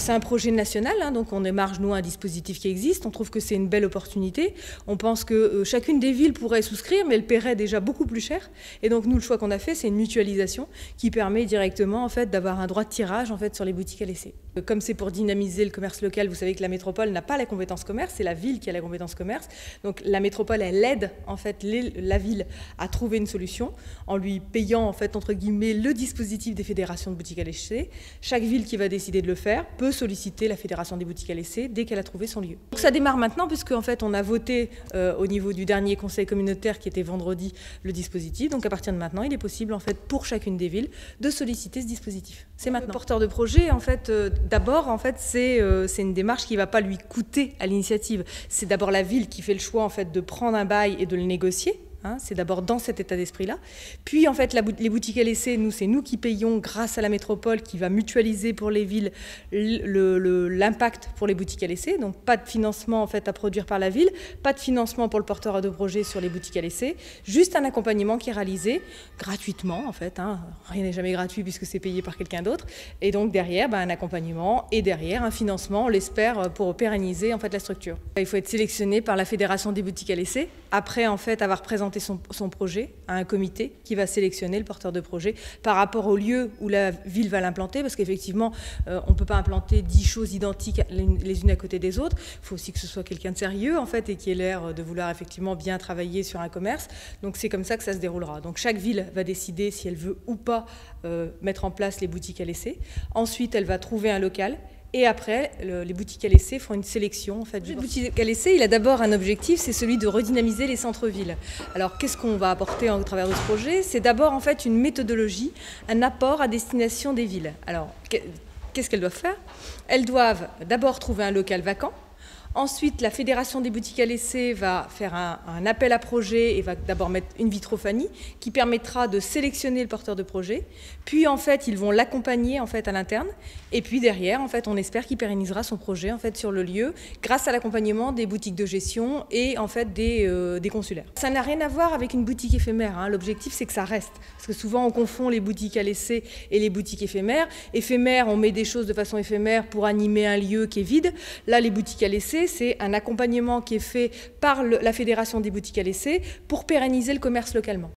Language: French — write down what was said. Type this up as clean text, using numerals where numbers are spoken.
c'est un projet national, hein, donc on émarge nous un dispositif qui existe, on trouve que c'est une belle opportunité, on pense que chacune des villes pourrait souscrire, mais elle paierait déjà beaucoup plus cher, et donc nous le choix qu'on a fait, c'est une mutualisation qui permet directement en fait d'avoir un droit de tirage en fait sur les boutiques à laisser. Comme c'est pour dynamiser le commerce local, vous savez que la métropole n'a pas la compétence commerce, c'est la ville qui a la compétence commerce. Donc la métropole, elle aide en fait la ville à trouver une solution en lui payant en fait entre guillemets le dispositif des fédérations de boutiques à laisser. Chaque ville qui va décider de le faire peut solliciter la fédération des boutiques à laisser dès qu'elle a trouvé son lieu. Donc ça démarre maintenant puisque en fait on a voté au niveau du dernier conseil communautaire qui était vendredi le dispositif. Donc à partir de maintenant, il est possible en fait pour chacune des villes de solliciter ce dispositif. C'est maintenant. Le porteur de projet en fait d'abord, en fait, c'est une démarche qui ne va pas lui coûter à l'initiative. C'est d'abord la ville qui fait le choix en fait, de prendre un bail et de le négocier. Hein, c'est d'abord dans cet état d'esprit-là. Puis, en fait, les boutiques à laisser, c'est nous qui payons grâce à la métropole qui va mutualiser pour les villes l'impact pour les boutiques à laisser. Donc, pas de financement en fait, à produire par la ville, pas de financement pour le porteur de projet sur les boutiques à laisser, juste un accompagnement qui est réalisé gratuitement, en fait. Hein. Rien n'est jamais gratuit puisque c'est payé par quelqu'un d'autre. Et donc, derrière, un accompagnement et derrière, un financement, on l'espère, pour pérenniser en fait, la structure. Il faut être sélectionné par la Fédération des boutiques à laisser. Après, en fait, avoir présenté son projet à un comité qui va sélectionner le porteur de projet par rapport au lieu où la ville va l'implanter, parce qu'effectivement, on ne peut pas implanter 10 choses identiques les unes à côté des autres. Il faut aussi que ce soit quelqu'un de sérieux, en fait, et qui ait l'air de vouloir effectivement bien travailler sur un commerce. Donc, c'est comme ça que ça se déroulera. Donc, chaque ville va décider si elle veut ou pas mettre en place les boutiques à laisser. Ensuite, elle va trouver un local. Et après, les boutiques à laisser font une sélection. En fait, le boutique à laisser, il a d'abord un objectif, c'est celui de redynamiser les centres-villes. Alors, qu'est-ce qu'on va apporter au travers de ce projet? C'est d'abord en fait une méthodologie, un apport à destination des villes. Alors, qu'est-ce qu'elles doivent faire? Elles doivent d'abord trouver un local vacant. Ensuite, la Fédération des boutiques à laisser va faire un appel à projet et va d'abord mettre une vitrophanie qui permettra de sélectionner le porteur de projet. Puis, en fait, ils vont l'accompagner en fait, à l'interne. Et puis, derrière, en fait, on espère qu'il pérennisera son projet en fait, sur le lieu grâce à l'accompagnement des boutiques de gestion et en fait, des consulaires. Ça n'a rien à voir avec une boutique éphémère. Hein. L'objectif, c'est que ça reste. Parce que souvent, on confond les boutiques à laisser et les boutiques éphémères. Éphémères, on met des choses de façon éphémère pour animer un lieu qui est vide. Là, les boutiques à laisser, c'est un accompagnement qui est fait par la Fédération des boutiques à laisser pour pérenniser le commerce localement.